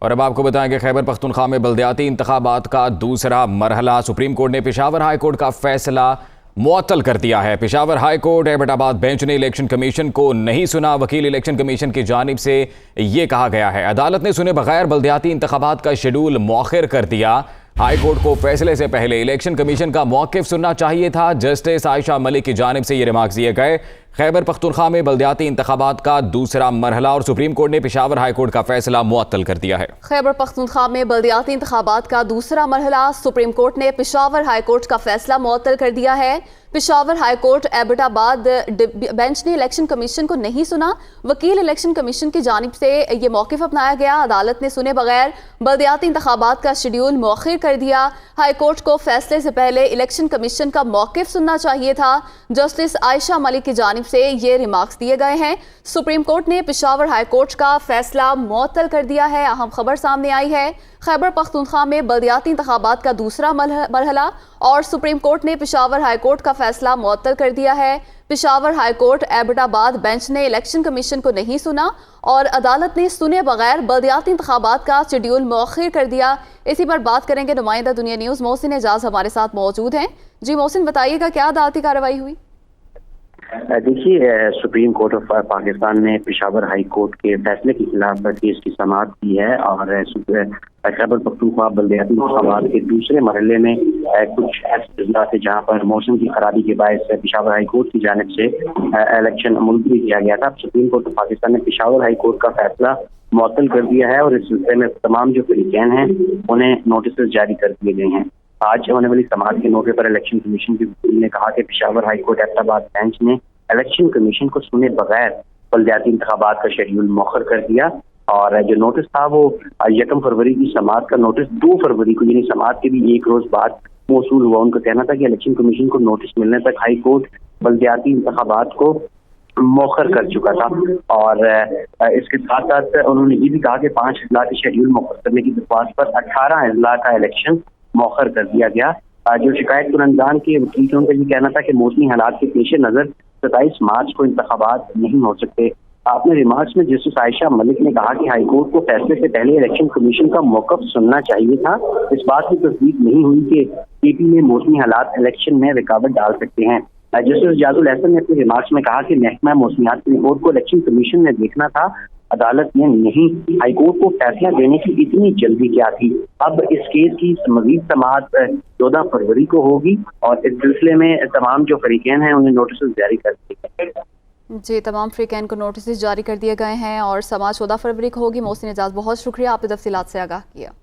और अब आपको बताएं कि खैबर पख्तूनख्वा में बल्दियाती इंतखाबात का दूसरा मरहला, सुप्रीम कोर्ट ने पेशावर हाई कोर्ट का फैसला मुअत्तल कर दिया है। Peshawar high court Abbottabad bench ने इलेक्शन कमीशन को नहीं सुना। वकील इलेक्शन कमीशन की जानिब से ये कहा गया है, अदालत ने सुने बगैर बल्दियाती इंतखाबात का शेड्यूल मौखिर कर दिया। हाई कोर्ट को फैसले से पहले इलेक्शन कमीशन का मौक़िफ़ सुनना चाहिए था। जस्टिस आयशा मलिक की जानिब से ये रिमार्क्स दिए गए। खैबर पख्तूनख्वा में बल्दियाती इंतखाबात का दूसरा मरहला और सुप्रीम कोर्ट ने पेशावर हाई कोर्ट का फैसला मुअत्तल कर दिया है। खैबर पख्तूनख्वा में बल्दियाती इंतखाबात का दूसरा मरहला, सुप्रीम कोर्ट ने पेशावर हाई कोर्ट का फैसला मुअत्तल कर दिया है। Peshawar high court Abbottabad bench ने इलेक्शन कमीशन को नहीं सुना। वकील इलेक्शन कमीशन की जानिब से ये मौक़िफ़ अपनाया गया। अदालत ने सुने बगैर बल्दियाती इंतखाबात का शेड्यूल मौखिर कर दिया। हाई कोर्ट को फैसले से पहले इलेक्शन कमीशन का मौक़िफ़ सुनना चाहिए था। जस्टिस आयशा मलिक की जानिब से ये रिमार्क्स दिए गए हैं। सुप्रीम कोर्ट ने पेशावर हाई कोर्ट का फैसला मुअत्तल कर दिया है। अहम खबर सामने आई है, खैबर पख्तूनख्वा में बल्दियाती इंतखाबात का दूसरा मरहला और सुप्रीम कोर्ट ने पेशावर हाई कोर्ट का फैसला मुअत्तल कर दिया है। Peshawar high court Abbottabad bench ने इलेक्शन कमीशन को नहीं सुना और अदालत ने सुने बगैर बल्दियाती इंतखाबात का शेड्यूल मौखिर कर दिया। इसी पर बात करेंगे नुमाइंदा दुनिया न्यूज़ मोहसिन एजाज हमारे साथ मौजूद हैं। जी मोहसिन, बताइएगा क्या अदालती कार्रवाई हुई? देखिए, सुप्रीम कोर्ट ऑफ पाकिस्तान ने पेशावर हाई कोर्ट के फैसले के खिलाफ केस की समाअत की है और खैबर पख्तूनख्वा बल्दियाती इंतखाबात के दूसरे मरहले में कुछ ऐसे अजला थे जहाँ पर मौसम की खराबी के बायस पेशावर हाई कोर्ट की जानिब से इलेक्शन मुलतवी किया गया था। सुप्रीम कोर्ट ऑफ पाकिस्तान ने पेशावर हाई कोर्ट का फैसला मुअत्तल कर दिया है और इस सिलसिले में तमाम जो फरीकैन हैं उन्हें नोटिस जारी कर दिए गए हैं। आज होने वाली समाअत के मौके पर इलेक्शन कमीशन के वकील ने कहा कि Peshawar high court Abbottabad bench ने इलेक्शन कमीशन को सुने बगैर बल्दियाती इंतखाबात का शेड्यूल मौखर कर दिया और जो नोटिस था वो 1 फरवरी की समाअत का नोटिस 2 फरवरी को यानी समाअत के भी एक रोज बाद मौसूल हुआ। उनका कहना था कि इलेक्शन कमीशन को नोटिस मिलने तक हाई कोर्ट बल्दियाती इंतखाबात को मौखर कर चुका था और इसके साथ साथ उन्होंने ये भी कहा कि 5 अजला के शेड्यूल मौखर करने की दरख्वास्त पर 18 अजला का इलेक्शन मौखर कर दिया गया। जो शिकायत कुरंदान के वकील थे उनका ये कहना था कि मौसमी हालात के पेश नज़र 27 मार्च को इंतखाबात नहीं हो सकते। अपने रिमार्क्स में जस्टिस आयशा मलिक ने कहा कि हाई कोर्ट को फैसले से पहले इलेक्शन कमीशन का मौक़िफ़ सुनना चाहिए था। इस बात की तस्दीक नहीं हुई कि केपी में मौसमी हालात इलेक्शन में रुकावट डाल सकते हैं। जस्टिस जाजुल हसन ने अपने रिमार्क्स में कहा कि महकमा मौसमियात की रिपोर्ट को इलेक्शन कमीशन ने देखना था, अदालत ने नहीं। हाई कोर्ट को फैसला देने की इतनी जल्दी क्या थी? अब इस केस की मजीद समाअत 14 फरवरी को होगी और इस सिलसिले में तमाम जो फरीकैन हैं उन्हें नोटिस जारी कर दिए गए। जी, तमाम फरीकैन को नोटिस जारी कर दिए गए हैं और समाअत 14 फरवरी को होगी। मोहसिन एजाज, बहुत शुक्रिया, आपने तफसीलात से आगाह किया।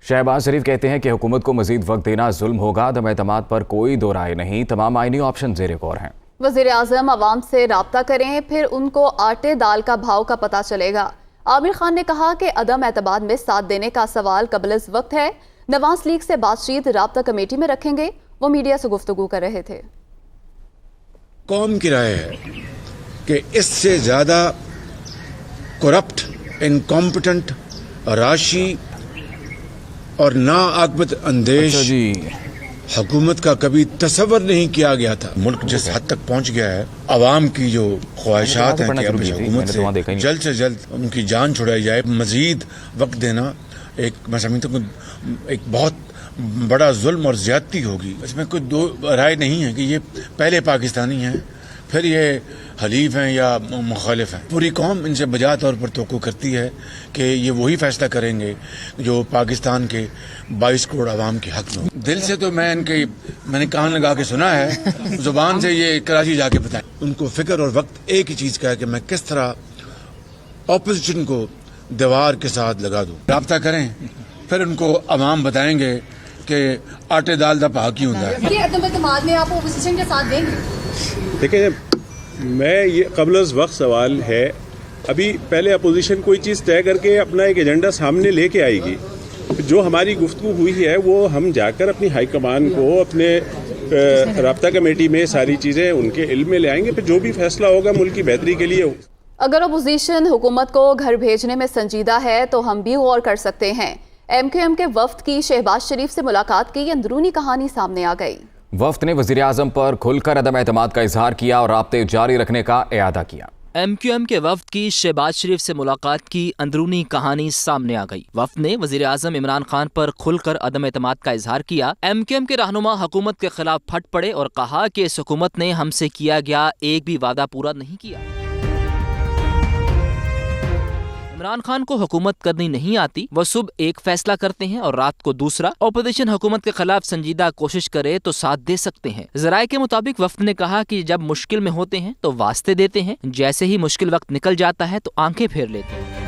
शहबाज शरीफ कहते हैं कि हुकूमत को मजीद वक्त देना जुल्म होगा। अदम एतमाद पर कोई दो राय नहीं, तमाम आईनी ऑप्शन ज़ेर गौर हैं। वज़ीर आज़म अवाम से राब्ता करें, फिर उनको आटे दाल का भाव का पता चलेगा। आमिर खान ने कहा कि अदम एतमाद में साथ देने का सवाल कबल इस वक्त है। नवाज लीग से बातचीत राब्ता कमेटी में रखेंगे। वो मीडिया से गुफ्तगू कर रहे थे। कौम की राय है कि इससे ज्यादा करप्ट, इनकॉम्पिटेंट, राशि और नाआकबत अंदेश हुकूमत का कभी तसव्वुर नहीं किया गया था। मुल्क जिस हद तक पहुंच गया है, आवाम की जो ख्वाहिशात हैं कि अपनी हुकूमत से जल्द उनकी जान छुड़ाई जाए, मजीद वक्त देना मैं समझता हूँ एक बहुत बड़ा जुल्म और ज्यादती होगी। इसमें कोई दो राय नहीं है कि ये पहले पाकिस्तानी हैं, फिर ये हलीफ हैं या मुखालिफ हैं। पूरी कौम इनसे बजा तौर पर तवक्को करती है कि ये वही फैसला करेंगे जो पाकिस्तान के 22 करोड़ आवाम के हक में। दिल से तो मैंने कान लगा के सुना है, जुबान से ये कराची जाके बताएं। उनको फिक्र और वक्त एक ही चीज़ का है कि मैं किस तरह ऑपोजिशन को दीवार के साथ लगा दूं। राब्ता करें, फिर उनको अवाम बताएंगे कि आटे दाल दा भाव क्यों होता है। में आप ऑपोजिशन के साथ देंगे? देखिए, मैं ये कबल वक्त सवाल है, अभी पहले अपोजिशन कोई चीज़ तय करके अपना एक एजेंडा सामने लेके आएगी। जो हमारी गुफ्तगू हुई है वो हम जाकर अपनी हाईकमान को, अपने राब्ता कमेटी में सारी चीज़ें उनके इल्म में ले आएंगे। फिर जो भी फैसला होगा मुल्क की बेहतरी के लिए। अगर अपोजिशन हुकूमत को घर भेजने में संजीदा है तो हम भी गौर कर सकते हैं। MQM के वफ्द की शहबाज शरीफ से मुलाकात की अंदरूनी कहानी सामने आ गई। वफ्द ने वज़ीर आज़म पर खुलकर अदम एतमाद का इजहार किया और राब्ते जारी रखने का इरादा किया। MQM के वफ्द की शहबाज शरीफ से मुलाकात की अंदरूनी कहानी सामने आ गई। वफ्द ने वजीर आजम इमरान खान पर खुलकर अदम एतमाद का इजहार किया। MQM के रहनुमा हुकूमत के खिलाफ फट पड़े और कहा कि इस हुकूमत ने हमसे किया गया एक भी वादा पूरा नहीं किया। इमरान खान को हुकूमत करनी नहीं आती, वह सुबह एक फैसला करते हैं और रात को दूसरा। ऑपोजिशन हुकूमत के खिलाफ संजीदा कोशिश करे तो साथ दे सकते हैं। ज़राए के मुताबिक वफ्द ने कहा कि जब मुश्किल में होते हैं तो वास्ते देते हैं, जैसे ही मुश्किल वक्त निकल जाता है तो आंखें फेर लेते हैं।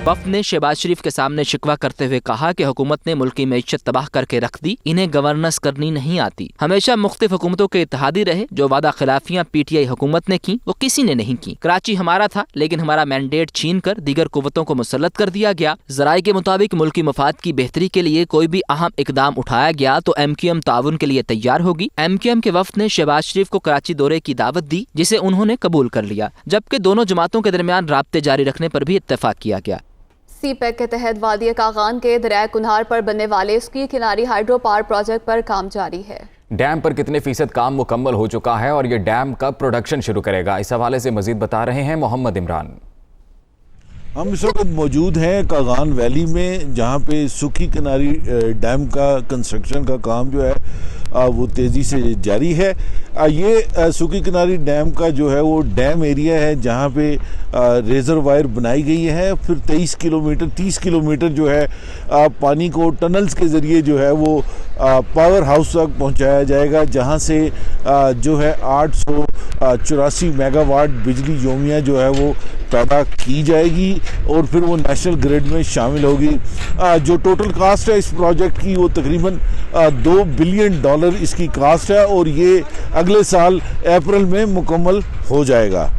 वफ्द ने शहबाज शरीफ के सामने शिकवा करते हुए कहा कि हुकूमत ने मुल्क की मईशत तबाह करके रख दी, इन्हें गवर्नेंस करनी नहीं आती। हमेशा मुख्तलिफ हुकूमतों के इत्तेहादी रहे, जो वादा खिलाफियां PTI हुकूमत ने की वो किसी ने नहीं की। कराची हमारा था, लेकिन हमारा मैंडेट छीन कर दीगर कुव्वतों को मुसल्लत कर दिया गया। ज़राए के मुताबिक मुल्की मफाद की बेहतरी के लिए कोई भी अहम इकदाम उठाया गया तो MQM ताउन के लिए तैयार होगी। MQM के वफ्द ने शहबाज शरीफ को कराची दौरे की दावत दी, जिसे उन्होंने कबूल कर लिया, जबकि दोनों जमातों के दरमियान राब्ते जारी रखने पर भी इत्तेफाक किया गया। CPEC के तहत वादी कागान के दरिया कुन्हार पर बनने वाले उसकी किनारी हाइड्रो पावर प्रोजेक्ट पर काम जारी है। डैम पर कितने फीसद काम मुकम्मल हो चुका है और ये डैम कब प्रोडक्शन शुरू करेगा, इस हवाले से मजीद बता रहे हैं मोहम्मद इमरान। हम इस वक्त मौजूद हैं कागान वैली में, जहाँ पे सुखी किनारी डैम का कंस्ट्रक्शन का काम जो है वो तेज़ी से जारी है। ये सुखी किनारी डैम का जो है वो डैम एरिया है जहाँ पे रिजर्वायर बनाई गई है। फिर 30 किलोमीटर जो है पानी को टनल्स के ज़रिए जो है वो पावर हाउस तक पहुँचाया जाएगा, जहाँ से जो है 884 मेगावाट बिजली योमिया जो है वो पैदा की जाएगी और फिर वो नेशनल ग्रिड में शामिल होगी। जो टोटल कास्ट है इस प्रोजेक्ट की वो तकरीबन $2 बिलियन इसकी कास्ट है और ये अगले साल अप्रैल में मुकम्मल हो जाएगा।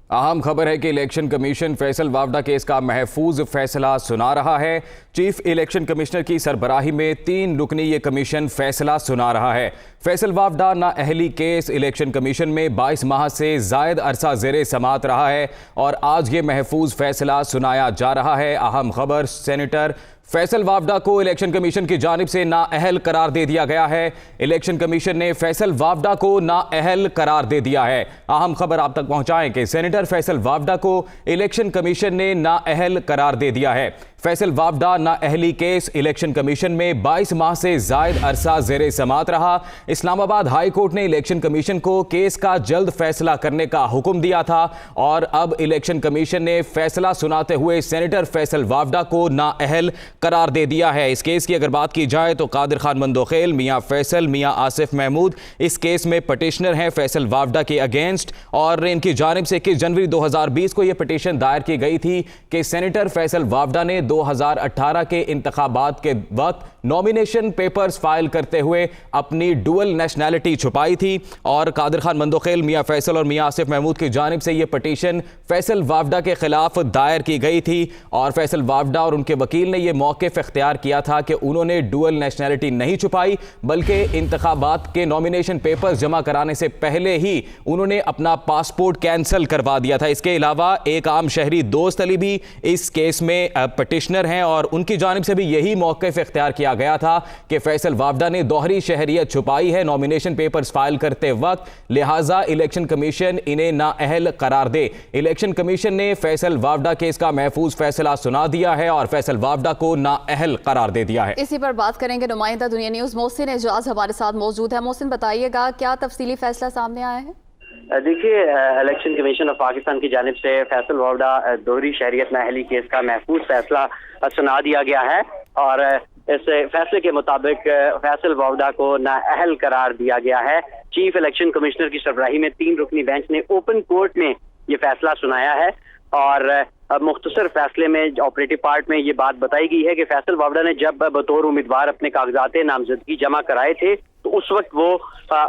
अहम खबर है कि election commission Faisal Vawda case का महफूज फैसला सुना रहा है। चीफ इलेक्शन कमिश्नर की सरबराही में 3 रुकनी ये कमीशन फैसला सुना रहा है। फैसल वावडा नाअहली केस इलेक्शन कमीशन में 22 माह से जायद अरसा ज़ेरे समात रहा है और आज ये महफूज फैसला सुनाया जा रहा है। अहम खबर, सेनेटर फैसल वावडा को इलेक्शन कमीशन की जानिब से नाअहल करार दे दिया गया है। इलेक्शन कमीशन ने फैसल वावडा को नाअहल करार दे दिया है। अहम खबर आप तक पहुंचाएं कि सेनेटर फैसल वावडा को इलेक्शन कमीशन ने नाअहल करार दे दिया है। फैसल वावडा नाअहली केस इलेक्शन कमीशन में 22 माह से जायद अरसा ज़ेरे समात रहा। इस्लामाबाद हाई कोर्ट ने इलेक्शन कमीशन को केस का जल्द फैसला करने का हुक्म दिया था और अब इलेक्शन कमीशन ने फैसला सुनाते हुए सेनेटर फैसल वावडा को नाअहल करार दे दिया है। इस केस की अगर बात की जाए तो कादिर खान मंदोखेल, मियां फैसल, मियां आसिफ महमूद इस केस में पटिशनर हैं फैसल वावडा के अगेंस्ट और इनकी जानिब से 21 जनवरी 2020 को यह पिटीशन दायर की गई थी कि सेनेटर फैसल वावडा ने 2018 के इंतखाबात के वक्त नॉमिनेशन पेपर्स फाइल करते हुए अपनी डुअल नेशनैलिटी छुपाई थी और कादिर खान मंदोखेल, मियां फैसल और मियां आसिफ महमूद की जानिब से यह पिटीशन फैसल वावडा के खिलाफ दायर की गई थी और फैसल वावडा और उनके वकील ने यह मौक़िफ़ इख्तियार किया था कि उन्होंने डुअल नेशनैलिटी नहीं छुपाई बल्कि इंतखाबात के नॉमिनेशन पेपर्स जमा कराने से पहले ही उन्होंने अपना पासपोर्ट कैंसिल करवा दिया था। इसके अलावा एक आम शहरी दोस्त अली भी इस केस में पटिशनर हैं और उनकी जानिब से भी यही मौक़िफ़ इख्तियार किया गया था कि फैसल वावडा ने दोहरी शहरियत छुपाई है नॉमिनेशन पेपर्स फाइल करते वक्त, लिहाजा इलेक्शन कमीशन इन्हें नाअहल करार दे। इलेक्शन कमीशन ने फैसल वावडा केस का महफूज फैसला सुना दिया है और फैसल वावडा को नाअहल करार दे दिया है। इसी पर बात करेंगे नुमाइंदा दुनिया न्यूज़ मोहसिन एजाज हमारे साथ मौजूद है। मोहसिन, बताइएगा क्या तफसीली फैसला सामने आया है? देखिए, इलेक्शन कमीशन ऑफ पाकिस्तान की जानिब से फैसल वावडा दोहरी शहरियत नाअहली केस का महफूज फैसला सुना दिया गया है और इस फैसले के मुताबिक फैसल वावडा को नाअहल करार दिया गया है। चीफ इलेक्शन कमिश्नर की सरबराही में 3 रुकनी बेंच ने ओपन कोर्ट में ये फैसला सुनाया है और मुख्तसर फैसले में ऑपरेटिव पार्ट में ये बात बताई गई है कि फैसल वावडा ने जब बतौर उम्मीदवार अपने कागजात नामजदगी जमा कराए थे तो उस वक्त वो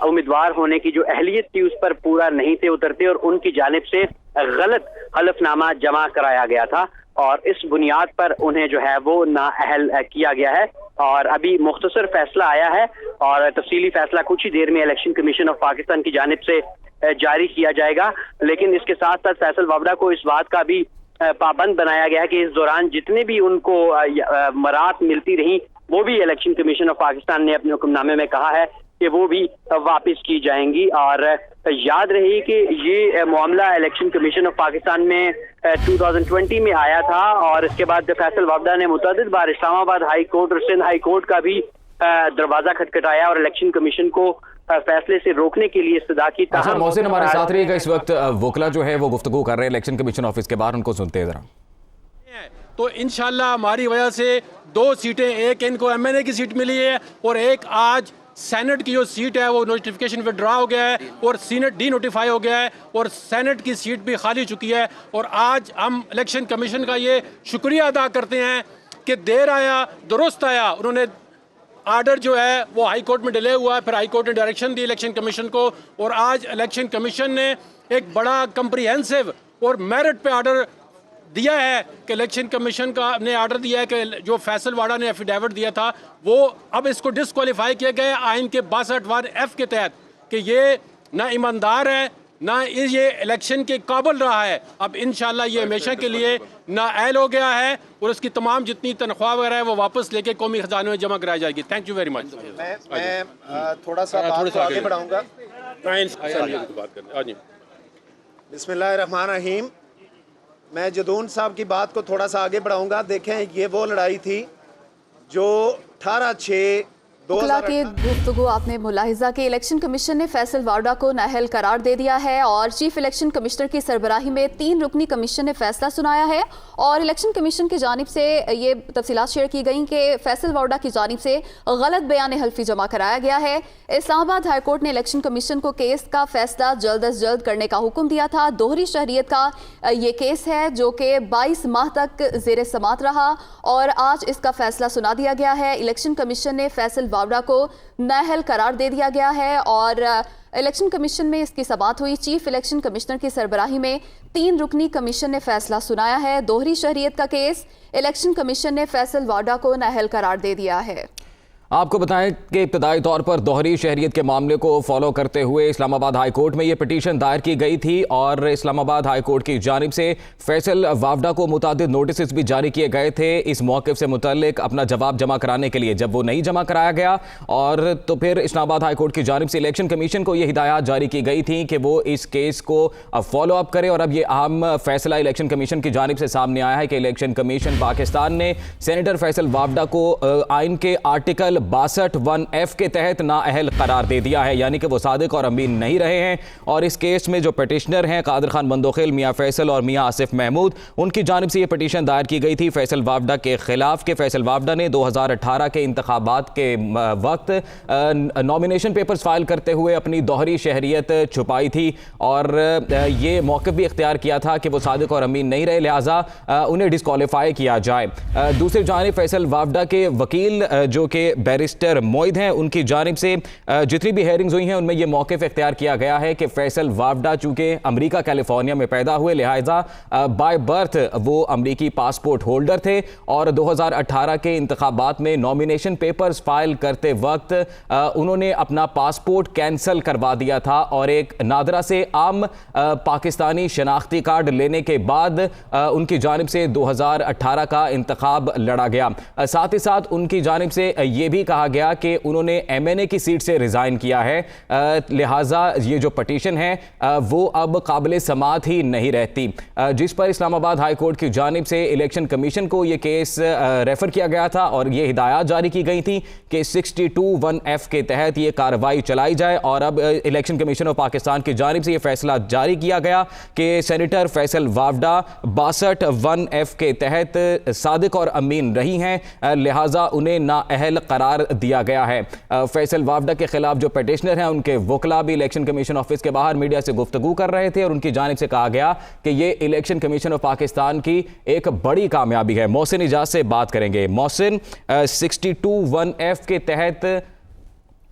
उम्मीदवार होने की जो अहलियत थी उस पर पूरा नहीं थे उतरते और उनकी जानिब से गलत हलफनामा जमा कराया गया था और इस बुनियाद पर उन्हें जो है वो नाअहल किया गया है और अभी मुख्तसर फैसला आया है और तफसीली फैसला कुछ ही देर में इलेक्शन कमीशन ऑफ पाकिस्तान की जानिब से जारी किया जाएगा। लेकिन इसके साथ साथ फैसल वावडा को इस बात का भी पाबंद बनाया गया है कि इस दौरान जितने भी उनको मरात मिलती रही वो भी इलेक्शन कमीशन ऑफ पाकिस्तान ने अपने हुक्मनामे में कहा है कि वो भी वापस की जाएंगी। और याद रहे कि ये मामला इलेक्शन कमीशन ऑफ पाकिस्तान में 2020 में आया था और इसके बाद फैसल वावडा ने मुतअद्दिद बार इस्लामाबाद हाई कोर्ट और सिंध हाई कोर्ट का भी दरवाजा खटखटाया और इलेक्शन कमीशन को फैसले से रोकने के लिए इस्तदा की। अच्छा, मोहसिन हमारे साथ रहिएगा। इस वक्त वोकला जो है वो गुफ्तगू कर रहे हैं इलेक्शन कमीशन ऑफिस के बाहर, उनको सुनते हैं जरा। तो इंशाल्लाह हमारी वजह से 2 सीटें, एक इनको MNA की सीट मिली है और एक आज सेनेट की जो सीट है वो नोटिफिकेशन विड्रॉ हो गया है और सीनेट डी नोटिफाई हो गया है और सेनेट की सीट भी खाली चुकी है। और आज हम इलेक्शन कमीशन का ये शुक्रिया अदा करते हैं कि देर आया दुरुस्त आया। उन्होंने आर्डर जो है वो हाई कोर्ट में डिले हुआ, फिर हाई कोर्ट ने डायरेक्शन दी इलेक्शन कमीशन को और आज इलेक्शन कमीशन ने एक बड़ा कंप्रिहेंसिव और मेरिट पे आर्डर दिया है कि इलेक्शन कमीशन का ने आर्डर दिया है कि जो फैसल वाडा ने एफिडेविट दिया था वो अब इसको डिस्क्वालीफाई किया गया आइन के 62(1)(f) के तहत कि ये ना ईमानदार है ना ये इलेक्शन के काबिल रहा है। अब इंशाल्लाह ये हमेशा के लिए नाअहल हो गया है और उसकी तमाम जितनी तनख्वाह वगैरह है वो वापस लेके कौमी खजाने में जमा कराई जाएगी। Thank you very much. मैं थोड़ा सा आगे बढ़ाऊंगा। बिस्मिल्लाहिर्रहमानिर्रहीम। मैं जदून साहब की बात को थोड़ा सा आगे बढ़ाऊंगा। देखें, ये वो लड़ाई थी जो 18/6 के गुफ्तगू आपने मुलाहिजा कि इलेक्शन कमीशन ने फैसल वाडा को नाअहल करार दे दिया है और चीफ इलेक्शन कमिश्नर की सरबराही में 3 रुकनी कमीशन ने फैसला सुनाया है और इलेक्शन कमीशन की जानिब से ये तफसीलात शेयर की गई कि फैसल वाडा की जानिब से गलत बयान हल्फी जमा कराया गया है। इस्लामाबाद हाई कोर्ट ने इलेक्शन कमीशन को केस का फैसला जल्द अज जल्द करने का हुक्म दिया था। दोहरी शहरियत का ये केस है जो कि 22 माह तक जेर समात रहा और आज इसका फैसला सुना दिया गया है। इलेक्शन कमीशन ने फैसल वावडा को नाअहल करार दे दिया गया है और इलेक्शन कमीशन में इसकी समाअत हुई। चीफ इलेक्शन कमिश्नर की सरबराही में 3 रुकनी कमीशन ने फैसला सुनाया है। दोहरी शहरियत का केस इलेक्शन कमीशन ने फैसल वाडा को नाअहल करार दे दिया है। आपको बताएं कि इब्तदाई तौर पर दोहरी शहरियत के मामले को फॉलो करते हुए इस्लामाबाद हाई कोर्ट में ये पिटीशन दायर की गई थी और इस्लामाबाद हाई कोर्ट की जानिब से फैसल वावडा को मुतादिद नोटिस भी जारी किए गए थे इस मौक़िफ़ से मुतल्लिक अपना जवाब जमा कराने के लिए। जब वो नहीं जमा कराया गया और तो फिर इस्लामाबाद हाई कोर्ट की जानिब से इलेक्शन कमीशन को ये हिदायत जारी की गई थी कि वो इस केस को फॉलो अप करे और अब ये अहम फैसला इलेक्शन कमीशन की जानिब से सामने आया है कि इलेक्शन कमीशन पाकिस्तान ने सेनेटर फैसल वावडा को आइन के आर्टिकल 62(1)(f) के तहत नाअहल करार दे दिया है, यानी कि वो सादिक और अमीन नहीं रहे हैं। और इस केस में जो पिटिशनर हैं कादिर खान मंदोखिल, मियाँ फैसल और मियाँ आसिफ महमूद, उनकी जानिब से ये पिटीशन दायर की गई थी फैसल वावडा के खिलाफ कि फैसल वावडा ने 2018 के इंतखाबात के वक्त नॉमिनेशन पेपर्स फाइल करते हुए अपनी दोहरी शहरियत छुपाई थी और ये मौक़िफ़ भी इख्तियार किया था कि वो सादिक और अमीन नहीं रहे, लिहाजा उन्हें डिस्क्वालीफाई किया जाए। दूसरी जानिब फैसल वावडा के वकील जो कि बैरिस्टर मोइद हैं, उनकी जानिब से जितनी भी हेयरिंग्स हुई हैं उनमें यह मौक़िफ़ इख्तियार किया गया है कि फैसल वावडा चूँकि अमेरिका कैलिफोर्निया में पैदा हुए, लिहाजा बाय बर्थ वो अमेरिकी पासपोर्ट होल्डर थे और 2018 के इंतखाबात में नॉमिनेशन पेपर्स फाइल करते वक्त उन्होंने अपना पासपोर्ट कैंसिल करवा दिया था और एक नादरा से आम पाकिस्तानी शनाख्ती कार्ड लेने के बाद उनकी जानिब से 2018 का इंतखाब लड़ा गया। साथ ही साथ उनकी जानिब से ये भी कहा गया कि उन्होंने MNA की सीट से रिज़ाइन किया है, लिहाजा ये जो पटिशन है वो अब काबिल समाअत ही नहीं रहती, जिस पर इस्लामाबाद हाई कोर्ट की जानिब से इलेक्शन कमीशन को ये केस रेफर किया गया था और ये हिदायत जारी की गई थी कि 62(1)(f) के तहत ये कार्रवाई चलाई जाए। और अब इलेक्शन कमीशन ऑफ पाकिस्तान की जानिब से ये फैसला जारी किया गया कि सेनेटर फैसल वावडा 62(1)(f) के तहत सादिक और अमीन रही हैं, लिहाजा उन्हें नाअहल करार दिया गया है। फैसल वावडा के खिलाफ जो पिटिशनर हैं उनके वकला भी इलेक्शन कमीशन ऑफिस के बाहर मीडिया से गुफ्तगू कर रहे थे और उनकी जानिब से कहा गया कि ये इलेक्शन कमीशन ऑफ पाकिस्तान की एक बड़ी कामयाबी है। मोहसिन इजाज से बात करेंगे। मोहसिन, 62(1)(f) के तहत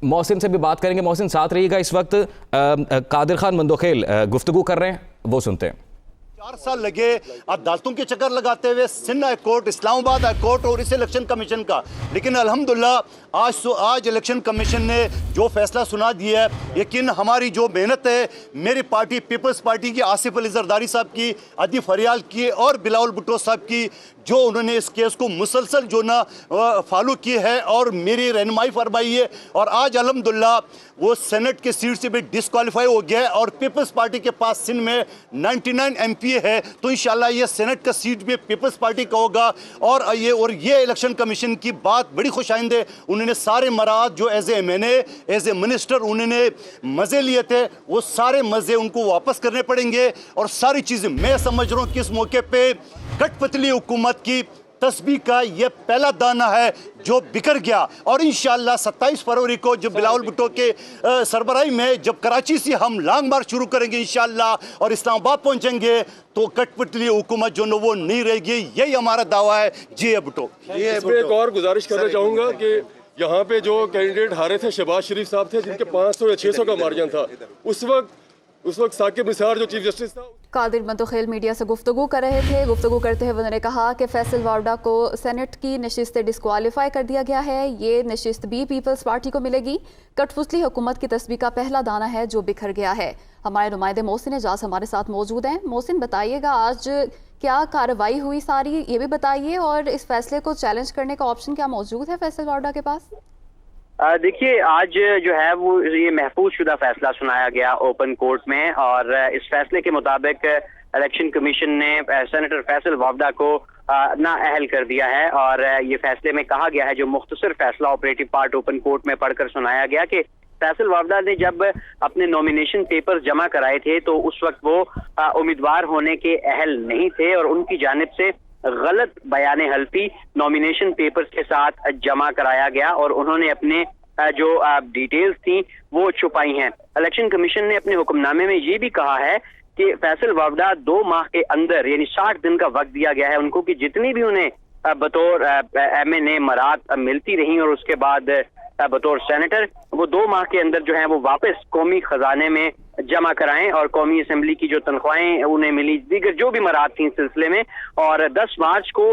मोहसिन से भी बात करेंगे। मोहसिन साथ रहिएगा। इस वक्त कादिर खान मंदोखिल गुफ्तगू कर रहे हैं, वो सुनते हैं। 4 साल लगे अदालतों के चक्कर लगाते हुए, Sindh high court, Islamabad high court और इस इलेक्शन कमीशन का, लेकिन अल्हम्दुलिल्लाह आज इलेक्शन कमीशन ने जो फैसला सुना दिया है, यकीन हमारी जो मेहनत है, मेरी पार्टी पीपल्स पार्टी की, आसिफ अली जरदारी साहब की, अदी फरियाल की और बिलावल भुट्टो साहब की, जो उन्होंने इस केस को मुसलसल जो ना फॉलो की है और मेरी रहनुमाई फरमाई है, और आज अल्हम्दुलिल्लाह वो सेनेट के सीट से भी डिस्क्वालीफाई हो गया है और पीपल्स पार्टी के पास सिंध में 99 MP है। तो इंशाल्लाह ये सेनेट का सीट भी पीपल्स पार्टी का होगा। और ये इलेक्शन कमीशन की बात बड़ी खुशाइंद है, उन्होंने सारे मराद जो as a MNA as a minister उन्होंने मज़े लिए थे, वो सारे मज़े उनको वापस करने पड़ेंगे। और सारी चीज़ें मैं समझ रहा हूँ कि इस मौके पर कठपुतली हुकूमत की तस्बीह का ये पहला दाना है जो बिखर गया। और इंशाअल्लाह 27 फरवरी को जब बिलावल भुट्टो के सरबराही में जब कराची से हम लॉन्ग मार्च शुरू करेंगे इंशाअल्लाह और इस्लामाबाद पहुंचेंगे तो कठपुतली हुकूमत जो न वो नहीं रहेगी, यही हमारा दावा है। जी भुट्टो। एक और गुजारिश करना चाहूँगा कि यहाँ पे जो कैंडिडेट हारे थे शहबाज शरीफ साहब थे, जिनके 500 या 600 का मार्जिन था, उस वक्त साकिब निसार जो चीफ जस्टिस था कादिर मंतोखेल मीडिया से गुफ्तगू कर रहे थे। गुफ्तगू करते हुए उन्होंने कहा कि फैसल वावडा को सेनेट की नशिस्त से डिस्क्वालीफाई कर दिया गया है। ये नशिस्त भी पीपल्स पार्टी को मिलेगी। कठपुतली हुकूमत की तस्बीह का पहला दाना है जो बिखर गया है। हमारे नुमाइंदे मोहसिन एजाज हमारे साथ मौजूद हैं। मोहसिन, बताइएगा आज क्या कार्रवाई हुई सारी, ये भी बताइए, और इस फैसले को चैलेंज करने का ऑप्शन क्या मौजूद है फैसल वावडा के पास? देखिए, आज जो है वो ये महफूज शुदा फैसला सुनाया गया ओपन कोर्ट में, और इस फैसले के मुताबिक इलेक्शन कमीशन ने सेनेटर फैसल वावडा को नाअहल कर दिया है। और ये फैसले में कहा गया है, जो मुख्तसर फैसला ऑपरेटिव पार्ट ओपन कोर्ट में पढ़कर सुनाया गया, कि फैसल वावडा ने जब अपने नॉमिनेशन पेपर जमा कराए थे तो उस वक्त वो उम्मीदवार होने के अहल नहीं थे और उनकी जानिब से गलत बयान हल्फी नॉमिनेशन पेपर्स के साथ जमा कराया गया और उन्होंने अपने जो डिटेल्स थी वो छुपाई हैं। इलेक्शन कमीशन ने अपने हुक्मनामे में ये भी कहा है कि फैसल वावडा 2 माह के अंदर, यानी 60 दिन का वक्त दिया गया है उनको, कि जितनी भी उन्हें बतौर MNA मराद मिलती रही और उसके बाद बतौर सेनेटर, वो 2 माह के अंदर जो है वो वापस कौमी खजाने में जमा कराएं और कौमी असेंबली की जो तनख्वाहें उन्हें मिली, दीगर जो भी मराद थी इस सिलसिले में। और 10 मार्च को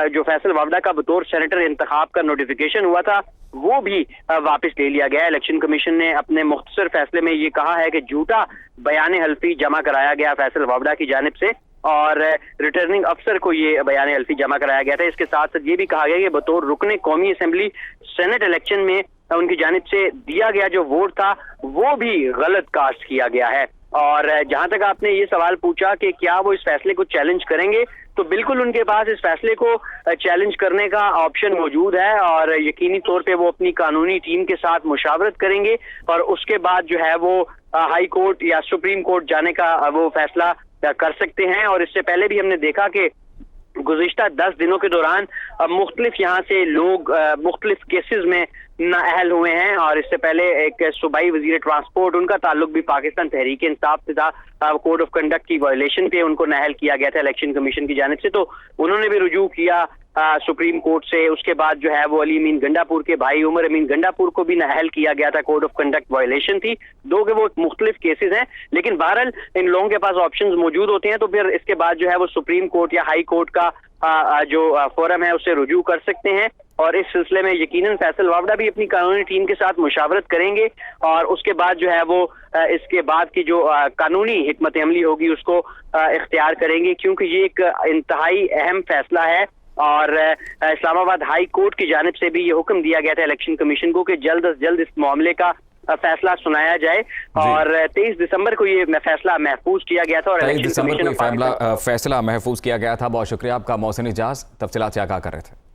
जो फैसल वावडा का बतौर सेनेटर इंतखाब का नोटिफिकेशन हुआ था वो भी वापस ले लिया गया। इलेक्शन कमीशन ने अपने मुख्तसर फैसले में ये कहा है कि झूठा बयान हल्फी जमा कराया गया फैसल वावडा की जानिब से और रिटर्निंग अफसर को ये बयान हल्फी जमा कराया गया था। इसके साथ साथ ये भी कहा गया कि बतौर रुकने कौमी असेंबली सेनेट इलेक्शन में उनकी जानिब से दिया गया जो वोट था वो भी गलत कास्ट किया गया है। और जहां तक आपने ये सवाल पूछा कि क्या वो इस फैसले को चैलेंज करेंगे, तो बिल्कुल उनके पास इस फैसले को चैलेंज करने का ऑप्शन मौजूद है और यकीनी तौर पे वो अपनी कानूनी टीम के साथ मुशावरत करेंगे और उसके बाद जो है वो हाई कोर्ट या सुप्रीम कोर्ट जाने का वो फैसला कर सकते हैं। और इससे पहले भी हमने देखा कि गुज़िश्ता 10 दिनों के दौरान मुख्तलिफ यहाँ से लोग मुख्तलिफ केसेस में नाअहल हुए हैं। और इससे पहले एक सूबाई वजीर ट्रांसपोर्ट, उनका ताल्लुक भी पाकिस्तान तहरीक इंसाफ से था, कोड ऑफ कंडक्ट की वायलेशन पे उनको नाअहल किया गया था इलेक्शन कमीशन की जानिब से, तो उन्होंने भी रुजू किया सुप्रीम कोर्ट से। उसके बाद जो है वो अली अमीन गंडापुर के भाई उमर अमीन गंडापुर को भी नाअहल किया गया था, कोड ऑफ कंडक्ट वायलेशन थी। दो के वो मुख्तलिफ केसेस हैं, लेकिन बहरहाल इन लोगों के पास ऑप्शंस मौजूद होते हैं, तो फिर इसके बाद जो है वो सुप्रीम कोर्ट या हाई कोर्ट का जो फोरम है उससे रुजू कर सकते हैं। और इस सिलसिले में यकीनन फैसल वावडा भी अपनी कानूनी टीम के साथ मुशावरत करेंगे और उसके बाद जो है वो इसके बाद की जो कानूनी हिकमत अमली होगी उसको इख्तियार करेंगे, क्योंकि ये एक इंतहाई अहम फैसला है। और इस्लामाबाद हाई कोर्ट की जानिब से भी ये हुक्म दिया गया था इलेक्शन कमीशन को कि जल्द अज जल्द इस मामले का फैसला सुनाया जाए और 23 दिसंबर को ये फैसला महफूज किया गया था और 23 दिसंबर को फैसला महफूज किया गया था। बहुत शुक्रिया आपका मोहसिन इजाज, तफसीलात से आगाह कर रहे थे।